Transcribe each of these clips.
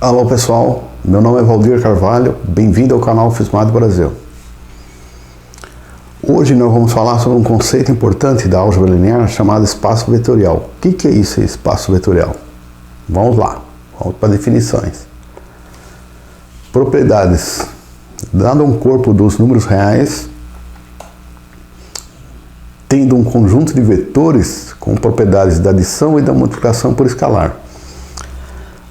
Alô pessoal, meu nome é Valdir Carvalho, bem-vindo ao canal FISMAD Brasil. Hoje nós vamos falar sobre um conceito importante da álgebra linear chamado espaço vetorial. O que é isso, espaço vetorial? Vamos lá, vamos para definições. Propriedades. Dado um corpo dos números reais, tendo um conjunto de vetores com propriedades da adição e da multiplicação por escalar.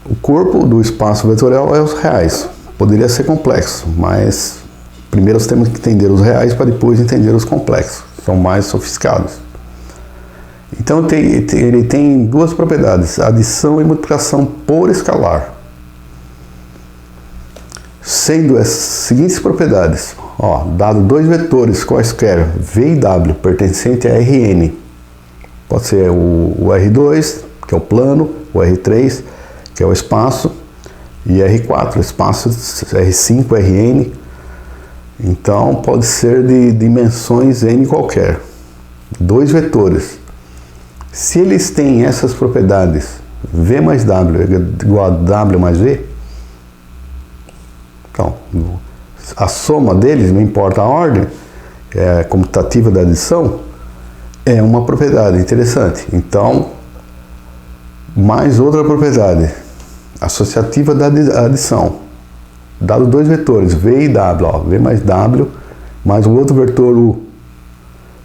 O corpo do espaço vetorial é os reais. Poderia ser complexo, mas primeiro nós temos que entender os reais para depois entender os complexos. São mais sofisticados. Então ele tem duas propriedades, adição e multiplicação por escalar. Sendo as seguintes propriedades, dado dois vetores quaisquer, V e W, pertencente a Rn, pode ser o R2, que é o plano, o R3, que é o espaço, e R4, espaço, R5, Rn. Então pode ser de dimensões n qualquer. Dois vetores. Se eles têm essas propriedades, V mais W é igual a W mais V, então a soma deles, não importa a ordem, é comutativa da adição, é uma propriedade interessante. Então, mais outra propriedade associativa da adição. Dado dois vetores, V e W, V mais W, mais o outro vetor U.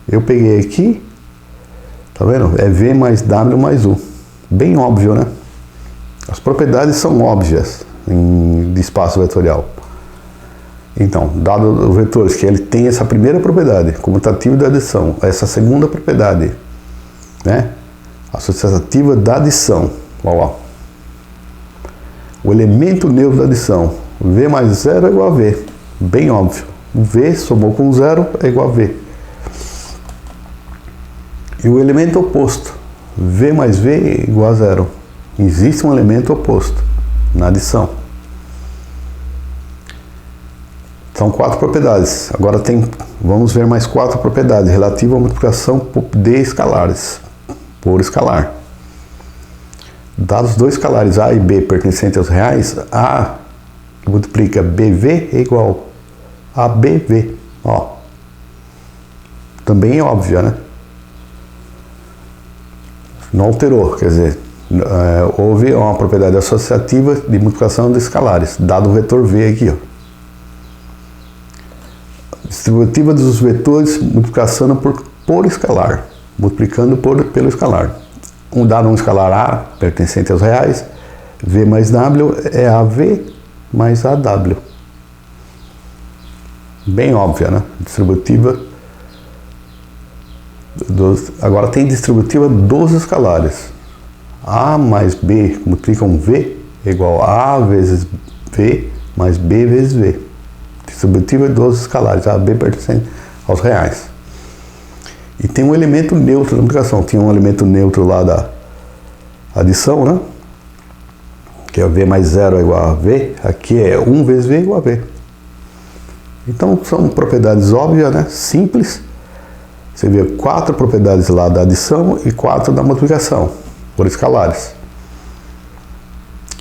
Eu peguei aqui, tá vendo? É V mais W mais U. Bem óbvio, né? As propriedades são óbvias de espaço vetorial. Então, dado os vetores que ele tem essa primeira propriedade, comutativa da adição, essa segunda propriedade, né? Associativa da adição, o elemento neutro da adição, V mais 0 é igual a V, bem óbvio. V somou com 0 é igual a V. E o elemento oposto, V mais V é igual a 0. Existe um elemento oposto na adição. São quatro propriedades. Agora vamos ver mais quatro propriedades relativas à multiplicação de escalares, por escalar. Dados dois escalares A e B pertencentes aos reais, A que multiplica BV é igual a BV. Também é óbvio, né? Não alterou, quer dizer, houve uma propriedade associativa de multiplicação de escalares, dado o vetor V aqui, Distributiva dos vetores multiplicação por escalar, multiplicando pelo escalar. Dado um escalar A, pertencente aos reais, V mais W é AV mais AW. Bem óbvia, né? Distributiva. Agora tem distributiva dos escalares. A mais B multiplicam V é igual a A vezes V mais B vezes V. Distributiva dos escalares, A, B pertencente aos reais. E tem um elemento neutro da multiplicação. Tinha um elemento neutro lá da adição, né? Que é V mais 0 é igual a V. Aqui é 1 vezes V igual a V. Então são propriedades óbvias, né? Simples. Você vê quatro propriedades lá da adição e quatro da multiplicação por escalares.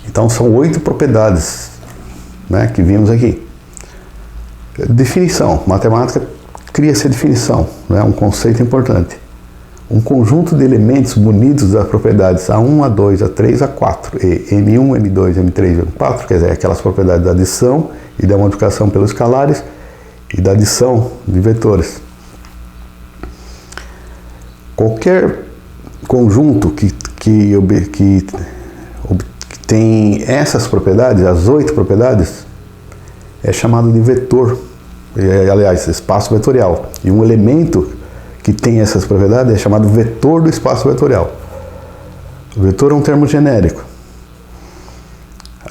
Então são 8 propriedades, né? Que vimos aqui. Definição. Matemática cria essa definição, né? Um conceito importante. Um conjunto de elementos munidos das propriedades A1, A2, A3, A4 e M1, M2, M3, M4, quer dizer, aquelas propriedades da adição e da multiplicação pelos escalares e da adição de vetores. Qualquer conjunto que tem essas propriedades, as 8 propriedades, é chamado de vetor, aliás, espaço vetorial. E um elemento que tem essas propriedades é chamado vetor do espaço vetorial. O vetor é um termo genérico.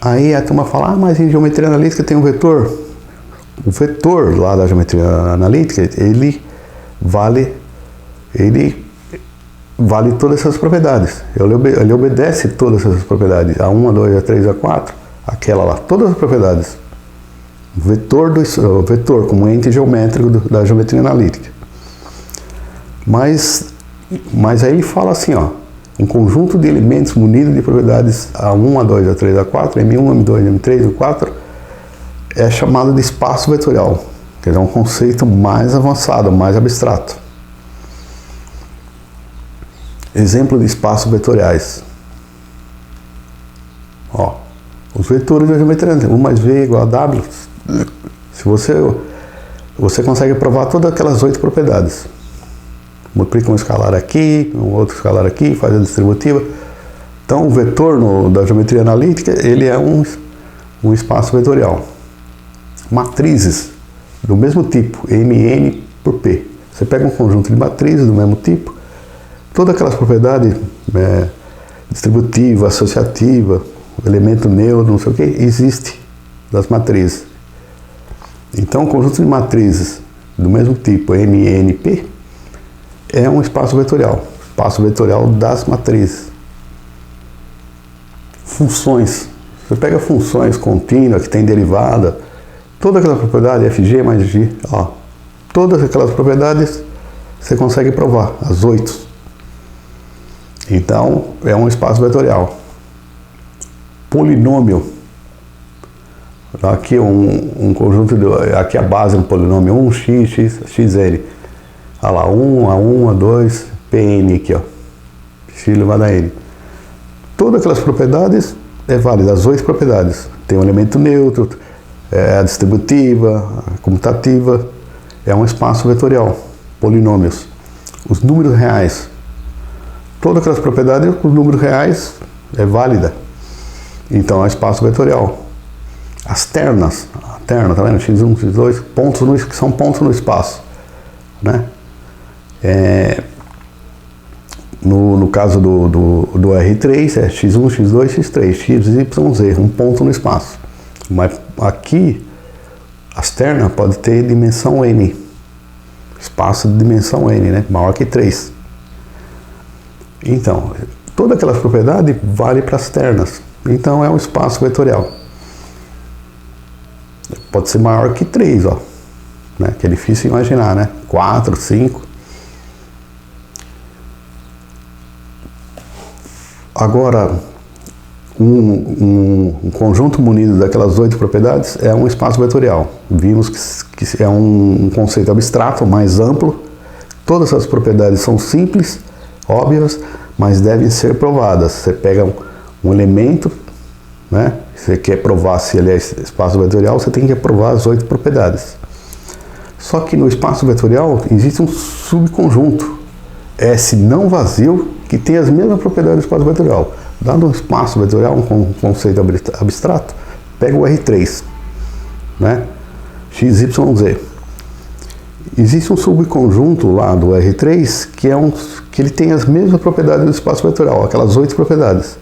Aí a turma fala, mas em geometria analítica tem um vetor. O vetor lá da geometria analítica, ele vale todas essas propriedades. Ele obedece todas essas propriedades. A1, A2, A3, A4, aquela lá, todas as propriedades. Vetor como ente geométrico da geometria analítica. Mas aí ele fala assim, Um conjunto de elementos munido de propriedades A1, A2, A3, A4, M1, M2, M3, M4 é chamado de espaço vetorial, que é um conceito mais avançado, mais abstrato. Exemplo de espaços vetoriais. Ó, os vetores da geometria, 1 mais V igual a W. Se você consegue provar todas aquelas 8 propriedades. Multiplica um escalar aqui, um outro escalar aqui, faz a distributiva. Então o vetor da geometria analítica, ele é um espaço vetorial. Matrizes do mesmo tipo, MN por P. Você pega um conjunto de matrizes do mesmo tipo, todas aquelas propriedades distributiva, associativa, elemento neutro, não sei o que, existe das matrizes. Então o conjunto de matrizes do mesmo tipo, MNP, é um espaço vetorial das matrizes. Funções. Você pega funções contínuas que tem derivada, toda aquela propriedade, FG mais G, ó, todas aquelas propriedades você consegue provar, as 8. Então, é um espaço vetorial. Polinômio. Aqui um conjunto, aqui a base é um polinômio 1x, xn. Olha lá, 1, A1, A2, Pn aqui, ó. X elevado a n. Todas aquelas propriedades é válida, as 8 propriedades. Tem um elemento neutro, a distributiva, a comutativa, é um espaço vetorial. Polinômios. Os números reais. Todas aquelas propriedades, os números reais é válida. Então é espaço vetorial. As ternas, a terna, tá vendo? X1, X2, pontos que são pontos no espaço, né? No caso do R3 é X1, X2, X3, X, Y, Z, um ponto no espaço. Mas aqui as ternas podem ter dimensão N, espaço de dimensão N, né? Maior que 3. Então, todas aquelas propriedades valem para as ternas. Então é um espaço vetorial. Pode ser maior que 3, ó, né? Que é difícil imaginar, né? 4, 5. Agora, um conjunto munido daquelas 8 propriedades é um espaço vetorial. Vimos que é um conceito abstrato, mais amplo. Todas as propriedades são simples, óbvias, mas devem ser provadas. Você pega um elemento, né? Você quer provar se ele é espaço vetorial, você tem que provar as 8 propriedades. Só que no espaço vetorial existe um subconjunto, S não vazio, que tem as mesmas propriedades do espaço vetorial. Dado um espaço vetorial, um conceito abstrato, pega o R3, né? X, Y, Z. Existe um subconjunto lá do R3 que ele tem as mesmas propriedades do espaço vetorial, aquelas 8 propriedades.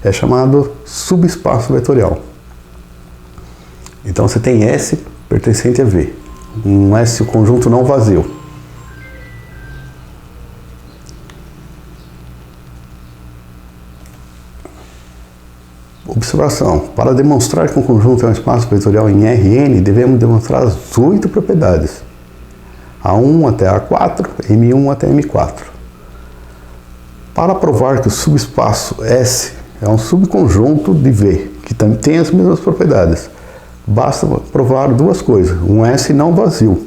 É chamado subespaço vetorial. Então você tem S pertencente a V. Um S conjunto não vazio. Observação. Para demonstrar que um conjunto é um espaço vetorial em Rn, devemos demonstrar as 8 propriedades. A1 até A4, M1 até M4. Para provar que o subespaço S é um subconjunto de V, que também tem as mesmas propriedades, basta provar duas coisas. Um S não vazio.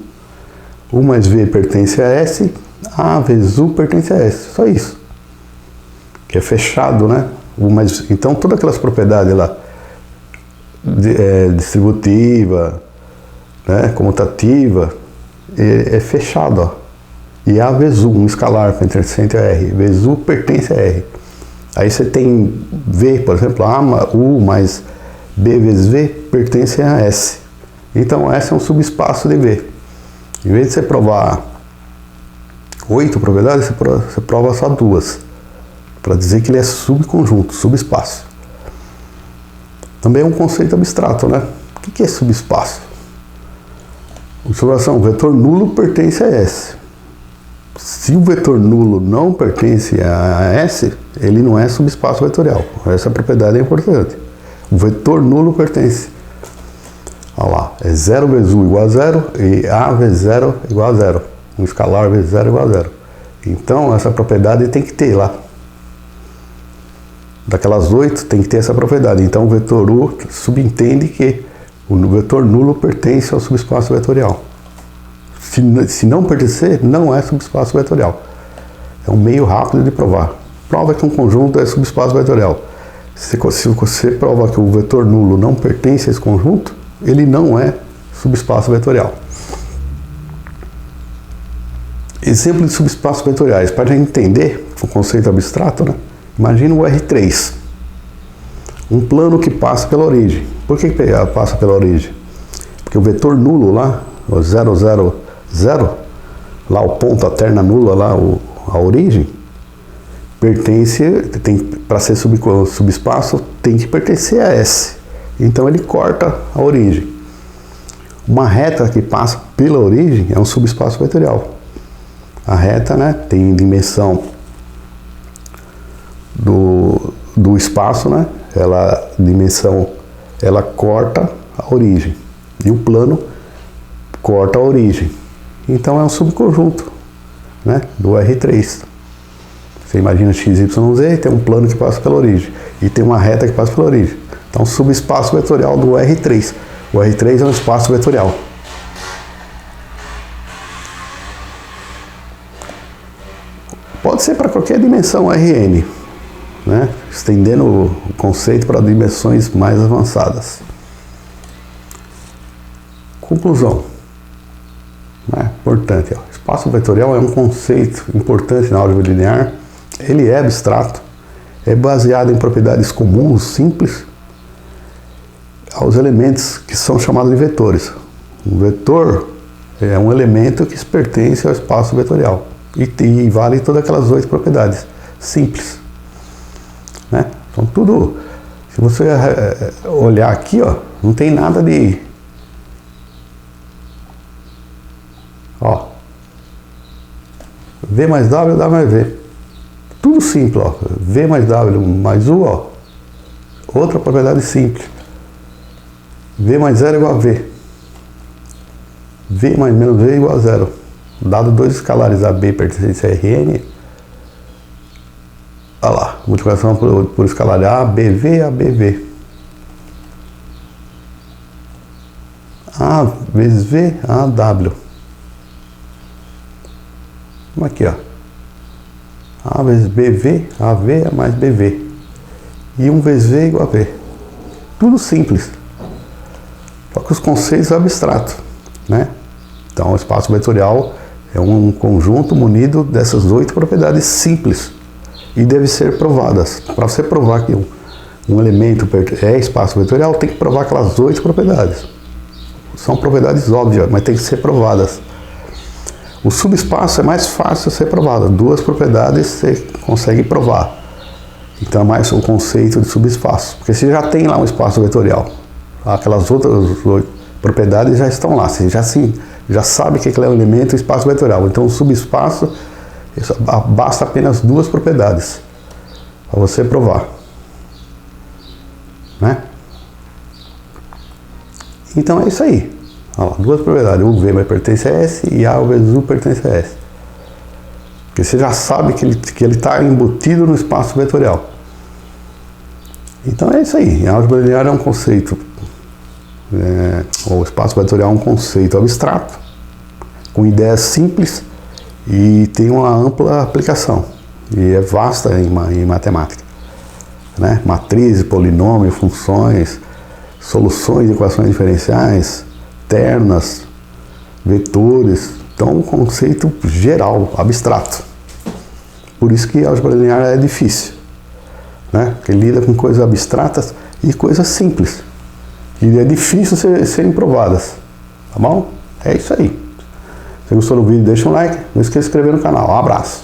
U mais V pertence a S, A vezes U pertence a S. Só isso. Que é fechado, né? Então, todas aquelas propriedades lá, distributiva, né, comutativa, é fechado, ó. E A vezes U, um escalar pertencente a R, vezes U pertence a R. Aí você tem V, por exemplo, U mais B vezes V pertence a S. Então S é um subespaço de V. Em vez de você provar 8 propriedades, você prova só 2. Para dizer que ele é subconjunto, subespaço. Também é um conceito abstrato, né? O que é subespaço? Observação, o vetor nulo pertence a S. Se o vetor nulo não pertence a S, ele não é subespaço vetorial. Essa propriedade é importante. O vetor nulo pertence. Olha lá, é 0 vezes U igual a 0 e A vezes 0 igual a 0. Um escalar vezes 0 igual a 0. Então, essa propriedade tem que ter lá. daquelas 8 tem que ter essa propriedade. Então o vetor U subentende que o vetor nulo pertence ao subespaço vetorial. Se não pertencer, não é subespaço vetorial. É um meio rápido de provar. Prova que um conjunto é subespaço vetorial. Se você prova que o vetor nulo não pertence a esse conjunto, ele não é subespaço vetorial. Exemplo de subespaços vetoriais. Para a gente entender o conceito abstrato, né? Imagina o R3. Um plano que passa pela origem. Por que passa pela origem? Porque o vetor nulo lá, o 0, 0, 0, lá o ponto, a terna nula lá, a origem, pertence, para ser subespaço, tem que pertencer a S. Então ele corta a origem. Uma reta que passa pela origem é um subespaço vetorial. A reta, né, tem dimensão do espaço, né? Ela corta a origem. E o plano corta a origem. Então é um subconjunto, né, do R3. Você imagina x, y, z, tem um plano que passa pela origem. E tem uma reta que passa pela origem. Então subespaço vetorial do R3. O R3 é um espaço vetorial. Pode ser para qualquer dimensão Rn, né? Estendendo o conceito para dimensões mais avançadas. Conclusão, né? Importante. Ó. Espaço vetorial é um conceito importante na álgebra linear. Ele é abstrato, é baseado em propriedades comuns, simples, aos elementos que são chamados de vetores. Um vetor é um elemento que pertence ao espaço vetorial. E vale todas aquelas 8 propriedades simples, né? Então tudo, se você olhar aqui, ó, não tem nada de, ó, V mais W dá mais V, tudo simples, ó, V mais W mais U, ó, outra propriedade simples, V mais 0 igual a V, V mais menos V igual a 0. Dado dois escalares AB pertencentes a Rn, olha lá, multiplicação por escalar A, BV, ABV. A vezes V, AW. Aqui, ó. A vezes BV, AV é mais BV. E 1 vezes V igual a V. Tudo simples. Só que os conceitos são abstratos, né? Então, o espaço vetorial é um conjunto munido dessas 8 propriedades simples e deve ser provadas. Para você provar que um elemento é espaço vetorial, tem que provar aquelas 8 propriedades. São propriedades óbvias, mas tem que ser provadas. O subespaço é mais fácil de ser provado. 2 propriedades você consegue provar. Então é mais o conceito de subespaço. Porque você já tem lá um espaço vetorial. Aquelas outras 8 propriedades já estão lá. Você já sabe que aquele é um elemento espaço vetorial. Então o subespaço, basta apenas 2 propriedades para você provar, né? Então é isso aí. Olha lá, 2 propriedades. O V vai pertencer a S e A vezes U pertence a S. Porque você já sabe que ele está embutido no espaço vetorial. Então é isso aí. A álgebra linear é um conceito. O espaço vetorial é um conceito abstrato, com ideias simples e tem uma ampla aplicação. E é vasta em matemática, né? Matrizes, polinômios, funções, soluções de equações diferenciais, ternas, vetores. Então, um conceito geral, abstrato. Por isso que a álgebra linear é difícil, né? Porque lida com coisas abstratas e coisas simples. E é difícil serem provadas, tá bom? É isso aí. Se você gostou do vídeo, deixa um like, não esqueça de se inscrever no canal. Um abraço.